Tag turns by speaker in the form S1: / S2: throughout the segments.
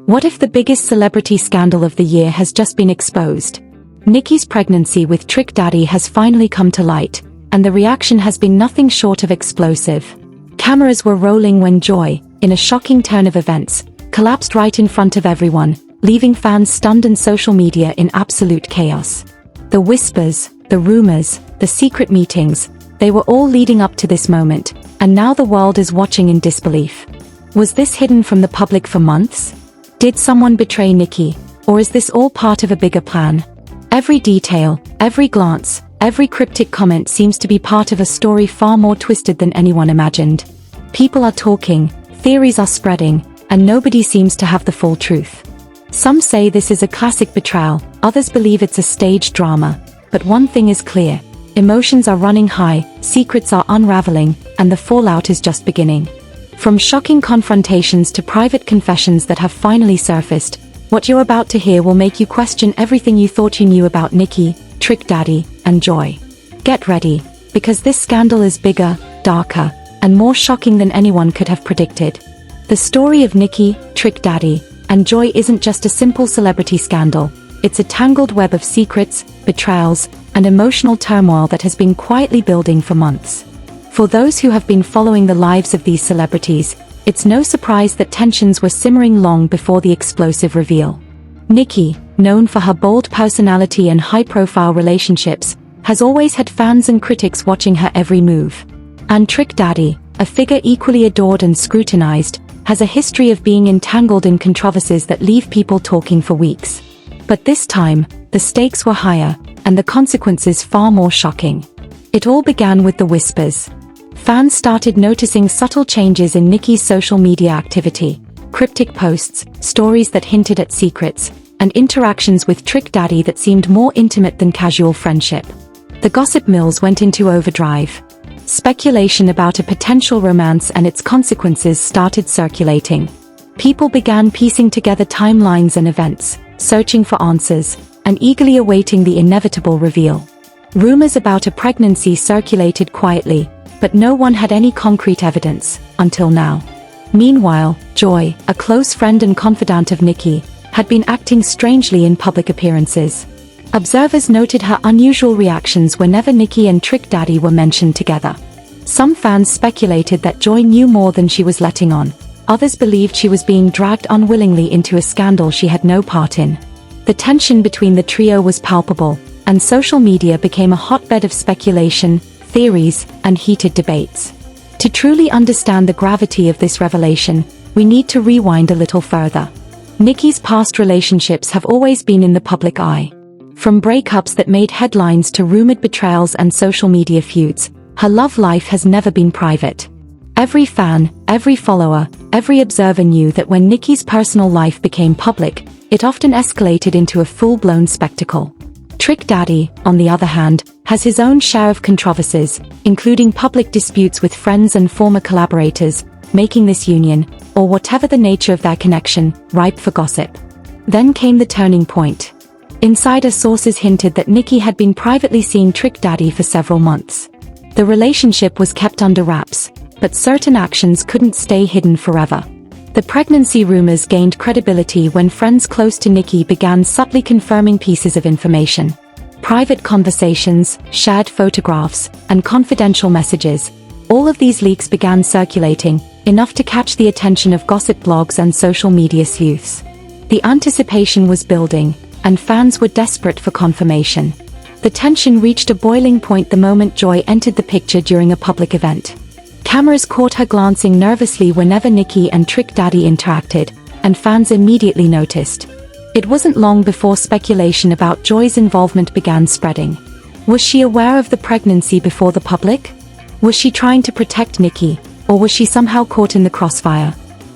S1: What if the biggest celebrity scandal of the year has just been exposed? Nikki's pregnancy with Trick Daddy has finally come to light, and the reaction has been nothing short of explosive. Cameras were rolling when Joy, in a shocking turn of events, collapsed right in front of everyone, leaving fans stunned and social media in absolute chaos. The whispers, the rumors, the secret meetings, they were all leading up to this moment, and now the world is watching in disbelief. Was this hidden from the public for months? Did someone betray Nikki, or is this all part of a bigger plan? Every detail, every glance, every cryptic comment seems to be part of a story far more twisted than anyone imagined. People are talking, theories are spreading, and nobody seems to have the full truth. Some say this is a classic betrayal, others believe it's a staged drama. But one thing is clear: emotions are running high, secrets are unraveling, and the fallout is just beginning. From shocking confrontations to private confessions that have finally surfaced, what you're about to hear will make you question everything you thought you knew about Nikki, Trick Daddy, and Joy. Get ready, because this scandal is bigger, darker, and more shocking than anyone could have predicted. The story of Nikki, Trick Daddy, and Joy isn't just a simple celebrity scandal. It's a tangled web of secrets, betrayals, and emotional turmoil that has been quietly building for months. For those who have been following the lives of these celebrities, it's no surprise that tensions were simmering long before the explosive reveal. Nikki, known for her bold personality and high-profile relationships, has always had fans and critics watching her every move. And Trick Daddy, a figure equally adored and scrutinized, has a history of being entangled in controversies that leave people talking for weeks. But this time, the stakes were higher, and the consequences far more shocking. It all began with the whispers. Fans started noticing subtle changes in Nikki's social media activity: cryptic posts, stories that hinted at secrets, and interactions with Trick Daddy that seemed more intimate than casual friendship. The gossip mills went into overdrive. Speculation about a potential romance and its consequences started circulating. People began piecing together timelines and events, searching for answers, and eagerly awaiting the inevitable reveal. Rumors about a pregnancy circulated quietly, but no one had any concrete evidence, until now. Meanwhile, Joy, a close friend and confidant of Nikki, had been acting strangely in public appearances. Observers noted her unusual reactions whenever Nikki and Trick Daddy were mentioned together. Some fans speculated that Joy knew more than she was letting on. Others believed she was being dragged unwillingly into a scandal she had no part in. The tension between the trio was palpable, and social media became a hotbed of speculation, theories, and heated debates. To truly understand the gravity of this revelation, we need to rewind a little further. Nikki's past relationships have always been in the public eye. From breakups that made headlines to rumored betrayals and social media feuds, her love life has never been private. Every fan, every follower, every observer knew that when Nikki's personal life became public, it often escalated into a full-blown spectacle. Trick Daddy, on the other hand, has his own share of controversies, including public disputes with friends and former collaborators, making this union, or whatever the nature of their connection, ripe for gossip. Then came the turning point. Insider sources hinted that Nikki had been privately seeing Trick Daddy for several months. The relationship was kept under wraps, but certain actions couldn't stay hidden forever. The pregnancy rumors gained credibility when friends close to Nikki began subtly confirming pieces of information. Private conversations, shared photographs, and confidential messages, all of these leaks began circulating, enough to catch the attention of gossip blogs and social media sleuths. The anticipation was building, and fans were desperate for confirmation. The tension reached a boiling point the moment Joy entered the picture during a public event. Cameras caught her glancing nervously whenever Nikki and Trick Daddy interacted, and fans immediately noticed. It wasn't long before speculation about Joy's involvement began spreading. Was she aware of the pregnancy before the public? Was she trying to protect Nikki, or was she somehow caught in the crossfire?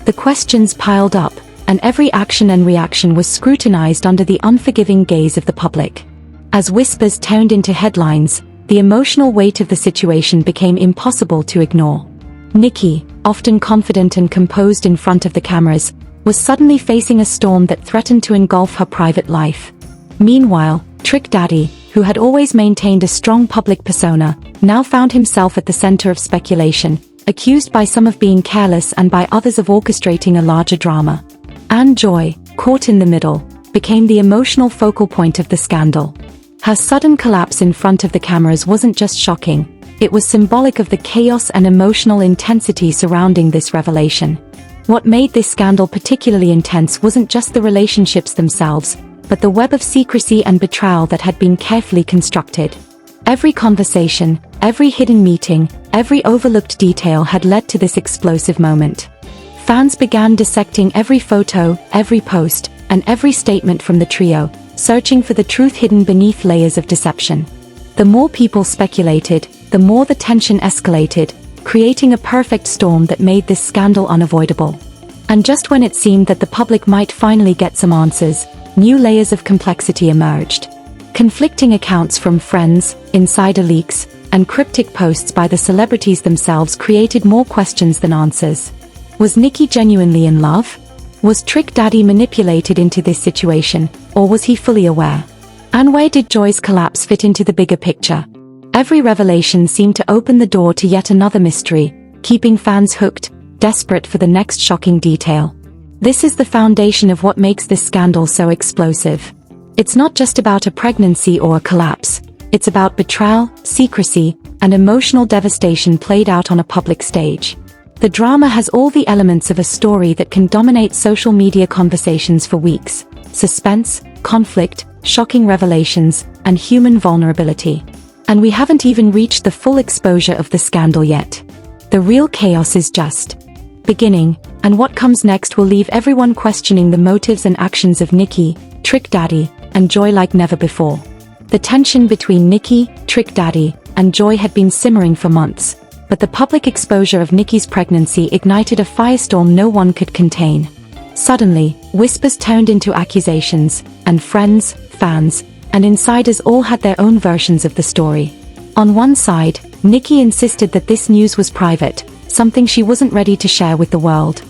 S1: The questions piled up, and every action and reaction was scrutinized under the unforgiving gaze of the public. As whispers turned into headlines, the emotional weight of the situation became impossible to ignore. Nikki, often confident and composed in front of the cameras, was suddenly facing a storm that threatened to engulf her private life. Meanwhile, Trick Daddy, who had always maintained a strong public persona, now found himself at the center of speculation, accused by some of being careless and by others of orchestrating a larger drama. And Joy, caught in the middle, became the emotional focal point of the scandal. Her sudden collapse in front of the cameras wasn't just shocking, it was symbolic of the chaos and emotional intensity surrounding this revelation. What made this scandal particularly intense wasn't just the relationships themselves, but the web of secrecy and betrayal that had been carefully constructed. Every conversation, every hidden meeting, every overlooked detail had led to this explosive moment. Fans began dissecting every photo, every post, and every statement from the trio, searching for the truth hidden beneath layers of deception. The more people speculated, the more the tension escalated, creating a perfect storm that made this scandal unavoidable. And just when it seemed that the public might finally get some answers, new layers of complexity emerged. Conflicting accounts from friends, insider leaks, and cryptic posts by the celebrities themselves created more questions than answers. Was Nikki genuinely in love? Was Trick Daddy manipulated into this situation, or was he fully aware? And where did Joy's collapse fit into the bigger picture? Every revelation seemed to open the door to yet another mystery, keeping fans hooked, desperate for the next shocking detail. This is the foundation of what makes this scandal so explosive. It's not just about a pregnancy or a collapse, it's about betrayal, secrecy, and emotional devastation played out on a public stage. The drama has all the elements of a story that can dominate social media conversations for weeks: suspense, conflict, shocking revelations, and human vulnerability. And we haven't even reached the full exposure of the scandal yet. The real chaos is just beginning, and what comes next will leave everyone questioning the motives and actions of Nikki, Trick Daddy, and Joy like never before. The tension between Nikki, Trick Daddy, and Joy had been simmering for months, but the public exposure of Nikki's pregnancy ignited a firestorm no one could contain. Suddenly, whispers turned into accusations, and friends, fans, and insiders all had their own versions of the story. On one side, Nikki insisted that this news was private, something she wasn't ready to share with the world.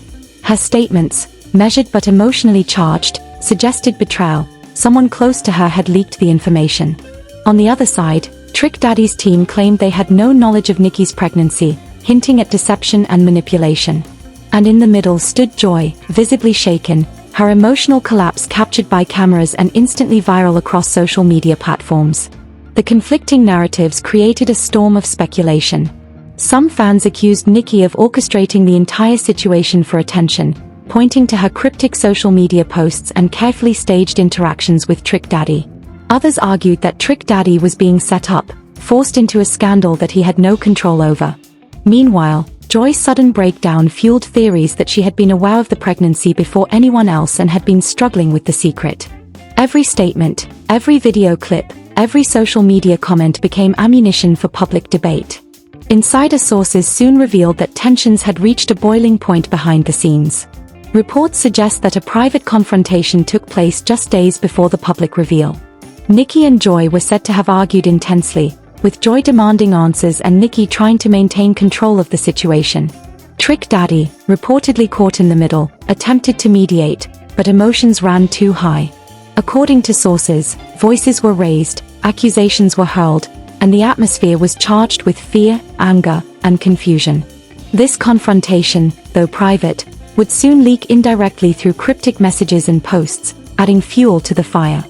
S1: Her statements, measured but emotionally charged, suggested betrayal. Someone close to her had leaked the information. On the other side, Trick Daddy's team claimed they had no knowledge of Nikki's pregnancy, hinting at deception and manipulation. And in the middle stood Joy, visibly shaken, her emotional collapse captured by cameras and instantly viral across social media platforms. The conflicting narratives created a storm of speculation. Some fans accused Nikki of orchestrating the entire situation for attention, pointing to her cryptic social media posts and carefully staged interactions with Trick Daddy. Others argued that Trick Daddy was being set up, forced into a scandal that he had no control over. Meanwhile, Joy's sudden breakdown fueled theories that she had been aware of the pregnancy before anyone else and had been struggling with the secret. Every statement, every video clip, every social media comment became ammunition for public debate. Insider sources soon revealed that tensions had reached a boiling point behind the scenes. Reports suggest that a private confrontation took place just days before the public reveal. Nikki and Joy were said to have argued intensely, with Joy demanding answers and Nikki trying to maintain control of the situation. Trick Daddy, reportedly caught in the middle, attempted to mediate, but emotions ran too high. According to sources, voices were raised, accusations were hurled, and the atmosphere was charged with fear, anger, and confusion. This confrontation, though private, would soon leak indirectly through cryptic messages and posts, adding fuel to the fire.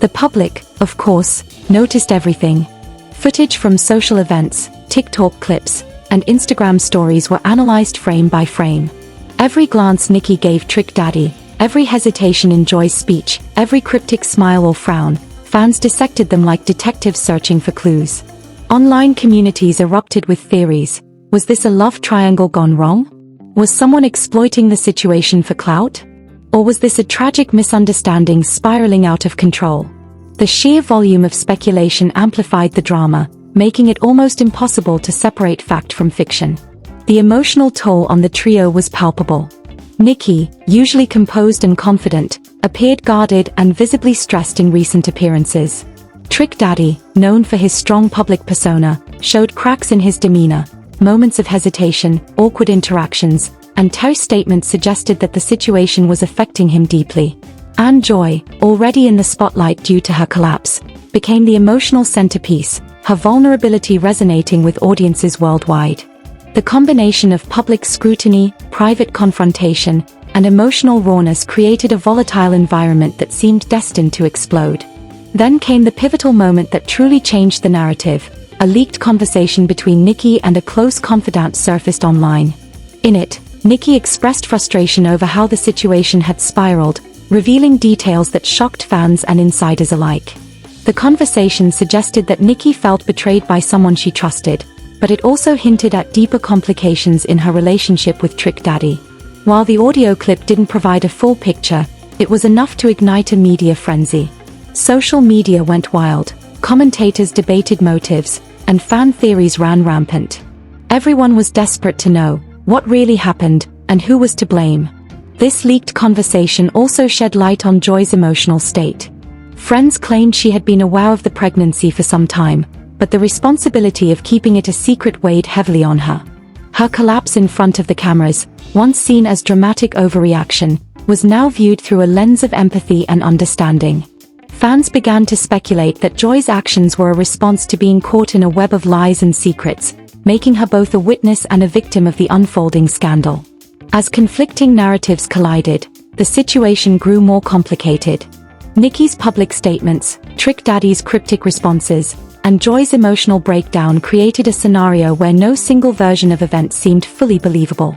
S1: The public, of course, noticed everything. Footage from social events, TikTok clips, and Instagram stories were analyzed frame by frame. Every glance Nikki gave Trick Daddy, every hesitation in Joy's speech, every cryptic smile or frown, fans dissected them like detectives searching for clues. Online communities erupted with theories. Was this a love triangle gone wrong? Was someone exploiting the situation for clout? Or was this a tragic misunderstanding spiraling out of control? The sheer volume of speculation amplified the drama, making it almost impossible to separate fact from fiction. The emotional toll on the trio was palpable. Nikki, usually composed and confident, appeared guarded and visibly stressed in recent appearances. Trick Daddy, known for his strong public persona, showed cracks in his demeanor. Moments of hesitation, awkward interactions, and terse statements suggested that the situation was affecting him deeply. And Joy, already in the spotlight due to her collapse, became the emotional centerpiece, her vulnerability resonating with audiences worldwide. The combination of public scrutiny, private confrontation, and emotional rawness created a volatile environment that seemed destined to explode. Then came the pivotal moment that truly changed the narrative. A leaked conversation between Nikki and a close confidant surfaced online. In it, Nikki expressed frustration over how the situation had spiraled, revealing details that shocked fans and insiders alike. The conversation suggested that Nikki felt betrayed by someone she trusted, but it also hinted at deeper complications in her relationship with Trick Daddy. While the audio clip didn't provide a full picture, it was enough to ignite a media frenzy. Social media went wild, commentators debated motives, and fan theories ran rampant. Everyone was desperate to know what really happened and who was to blame. This leaked conversation also shed light on Joy's emotional state. Friends claimed she had been aware of the pregnancy for some time, but the responsibility of keeping it a secret weighed heavily on her. Her collapse in front of the cameras, once seen as dramatic overreaction, was now viewed through a lens of empathy and understanding. Fans began to speculate that Joy's actions were a response to being caught in a web of lies and secrets, making her both a witness and a victim of the unfolding scandal. As conflicting narratives collided, the situation grew more complicated. Nikki's public statements, Trick Daddy's cryptic responses, and Joy's emotional breakdown created a scenario where no single version of events seemed fully believable.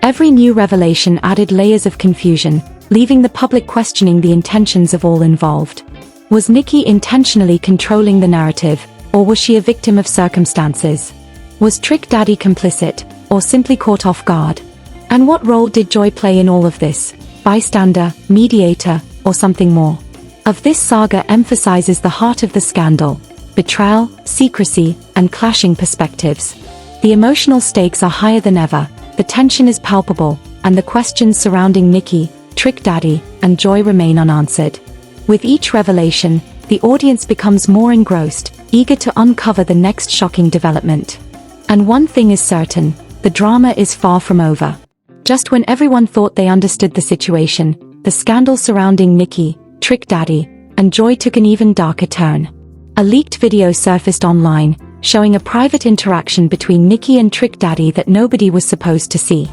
S1: Every new revelation added layers of confusion, leaving the public questioning the intentions of all involved. Was Nikki intentionally controlling the narrative, or was she a victim of circumstances? Was Trick Daddy complicit, or simply caught off guard? And what role did Joy play in all of this? Bystander, mediator, or something more? Of this saga emphasizes the heart of the scandal: betrayal, secrecy, and clashing perspectives. The emotional stakes are higher than ever, the tension is palpable, and the questions surrounding Nikki, Trick Daddy, and Joy remain unanswered. With each revelation, the audience becomes more engrossed, eager to uncover the next shocking development. And one thing is certain, the drama is far from over. Just when everyone thought they understood the situation, the scandal surrounding Nikki, Trick Daddy, and Joy took an even darker turn. A leaked video surfaced online, showing a private interaction between Nikki and Trick Daddy that nobody was supposed to see.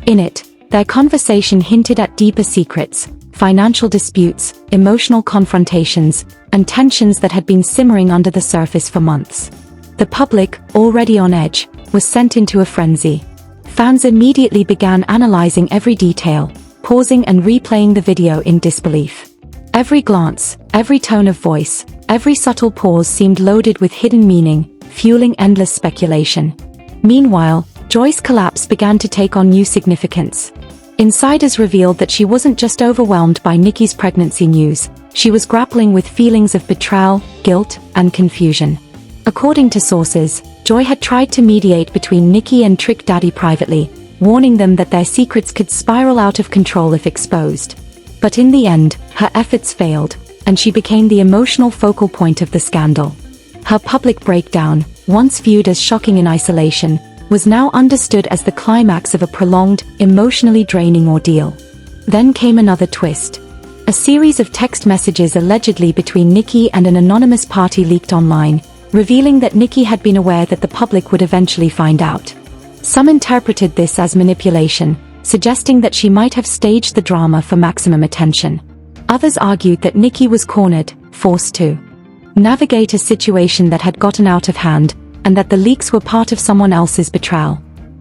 S1: In it, their conversation hinted at deeper secrets, financial disputes, emotional confrontations, and tensions that had been simmering under the surface for months. The public, already on edge, was sent into a frenzy. Fans immediately began analyzing every detail, pausing and replaying the video in disbelief. Every glance, every tone of voice, every subtle pause seemed loaded with hidden meaning, fueling endless speculation. Meanwhile, Joy's collapse began to take on new significance. Insiders revealed that she wasn't just overwhelmed by Nikki's pregnancy news, she was grappling with feelings of betrayal, guilt, and confusion. According to sources, Joy had tried to mediate between Nikki and Trick Daddy privately, warning them that their secrets could spiral out of control if exposed. But in the end, her efforts failed, and she became the emotional focal point of the scandal. Her public breakdown, once viewed as shocking in isolation, was now understood as the climax of a prolonged, emotionally draining ordeal. Then came another twist. A series of text messages allegedly between Nikki and an anonymous party leaked online, revealing that Nikki had been aware that the public would eventually find out. Some interpreted this as manipulation, suggesting that she might have staged the drama for maximum attention. Others argued that Nikki was cornered, forced to navigate a situation that had gotten out of hand, and that the leaks were part of someone else's betrayal.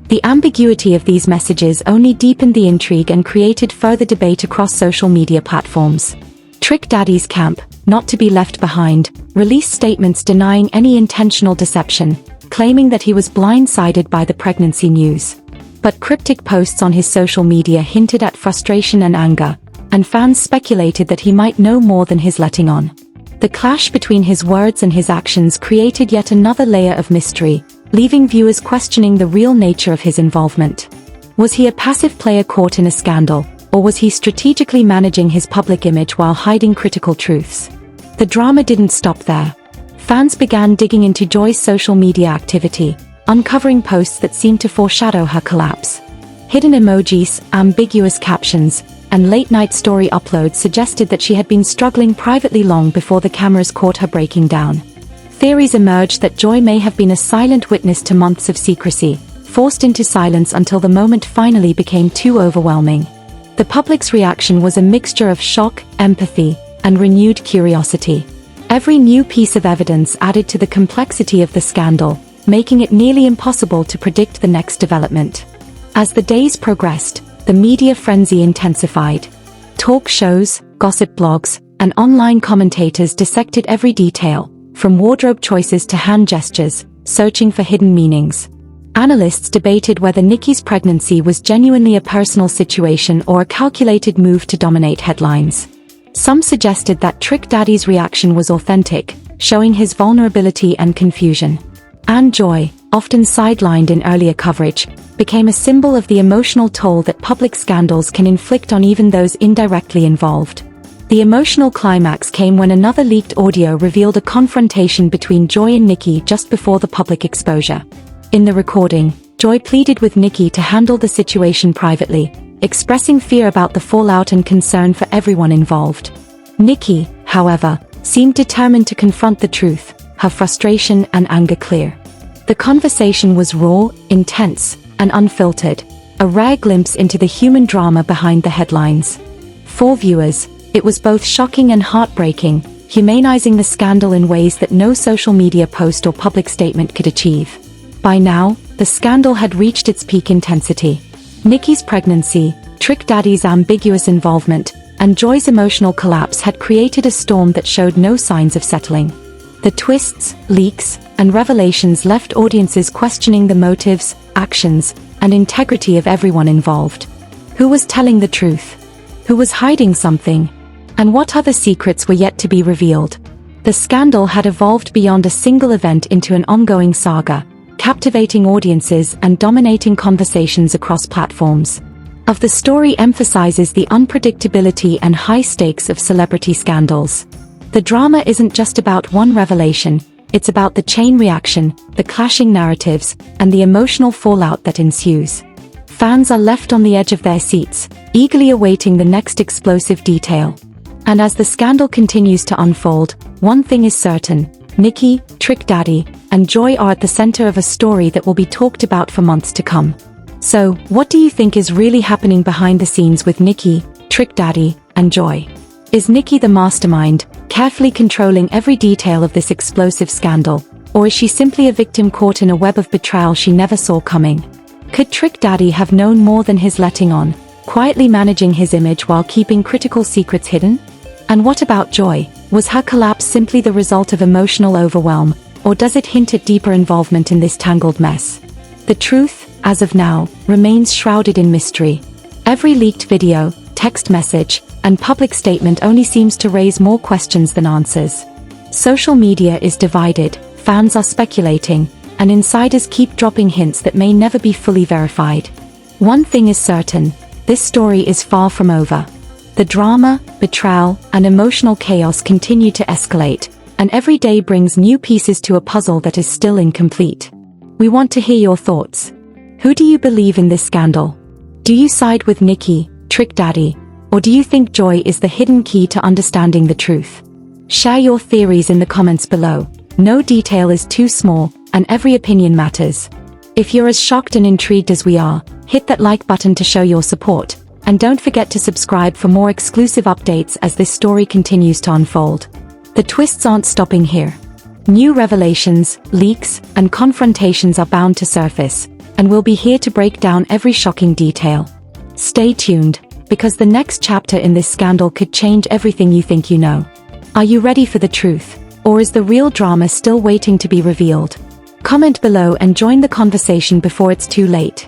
S1: The ambiguity of these messages only deepened the intrigue and created further debate across social media platforms. Trick Daddy's camp, not to be left behind, released statements denying any intentional deception, claiming that he was blindsided by the pregnancy news. But cryptic posts on his social media hinted at frustration and anger, and fans speculated that he might know more than his letting on. The clash between his words and his actions created yet another layer of mystery, leaving viewers questioning the real nature of his involvement. Was he a passive player caught in a scandal, or was he strategically managing his public image while hiding critical truths? The drama didn't stop there. Fans began digging into Joy's social media activity, uncovering posts that seemed to foreshadow her collapse. Hidden emojis, ambiguous captions, and late-night story uploads suggested that she had been struggling privately long before the cameras caught her breaking down. Theories emerged that Joy may have been a silent witness to months of secrecy, forced into silence until the moment finally became too overwhelming. The public's reaction was a mixture of shock, empathy, and renewed curiosity. Every new piece of evidence added to the complexity of the scandal, making it nearly impossible to predict the next development. As the days progressed, the media frenzy intensified. Talk shows, gossip blogs, and online commentators dissected every detail, from wardrobe choices to hand gestures, searching for hidden meanings. Analysts debated whether Nikki's pregnancy was genuinely a personal situation or a calculated move to dominate headlines. Some suggested that Trick Daddy's reaction was authentic, showing his vulnerability and confusion. And Joy, often sidelined in earlier coverage, became a symbol of the emotional toll that public scandals can inflict on even those indirectly involved. The emotional climax came when another leaked audio revealed a confrontation between Joy and Nikki just before the public exposure. In the recording, Joy pleaded with Nikki to handle the situation privately, expressing fear about the fallout and concern for everyone involved. Nikki, however, seemed determined to confront the truth, her frustration and anger clear. The conversation was raw, intense, and unfiltered, a rare glimpse into the human drama behind the headlines. For viewers, it was both shocking and heartbreaking, humanizing the scandal in ways that no social media post or public statement could achieve. By now, the scandal had reached its peak intensity. Nikki's pregnancy, Trick Daddy's ambiguous involvement, and Joy's emotional collapse had created a storm that showed no signs of settling. The twists, leaks, and revelations left audiences questioning the motives, actions, and integrity of everyone involved. Who was telling the truth? Who was hiding something? And what other secrets were yet to be revealed? The scandal had evolved beyond a single event into an ongoing saga, captivating audiences and dominating conversations across platforms. The story emphasizes the unpredictability and high stakes of celebrity scandals. The drama isn't just about one revelation, it's about the chain reaction, the clashing narratives, and the emotional fallout that ensues. Fans are left on the edge of their seats, eagerly awaiting the next explosive detail. And as the scandal continues to unfold, one thing is certain: Nikki, Trick Daddy, and Joy are at the center of a story that will be talked about for months to come. So, what do you think is really happening behind the scenes with Nikki, Trick Daddy, and Joy? Is Nikki the mastermind, carefully controlling every detail of this explosive scandal, or is she simply a victim caught in a web of betrayal she never saw coming? Could Trick Daddy have known more than his letting on, quietly managing his image while keeping critical secrets hidden? And what about Joy? Was her collapse simply the result of emotional overwhelm, or does it hint at deeper involvement in this tangled mess? The truth, as of now, remains shrouded in mystery. Every leaked video, text message, and public statement only seems to raise more questions than answers. Social media is divided, fans are speculating, and insiders keep dropping hints that may never be fully verified. One thing is certain: this story is far from over. The drama, betrayal, and emotional chaos continue to escalate, and every day brings new pieces to a puzzle that is still incomplete. We want to hear your thoughts. Who do you believe in this scandal? Do you side with Nikki, Trick Daddy, or do you think Joy is the hidden key to understanding the truth? Share your theories in the comments below. No detail is too small, and every opinion matters. If you're as shocked and intrigued as we are, hit that like button to show your support, and don't forget to subscribe for more exclusive updates as this story continues to unfold. The twists aren't stopping here. New revelations, leaks, and confrontations are bound to surface, and we'll be here to break down every shocking detail. Stay tuned, because the next chapter in this scandal could change everything you think you know. Are you ready for the truth, or is the real drama still waiting to be revealed? Comment below and join the conversation before it's too late.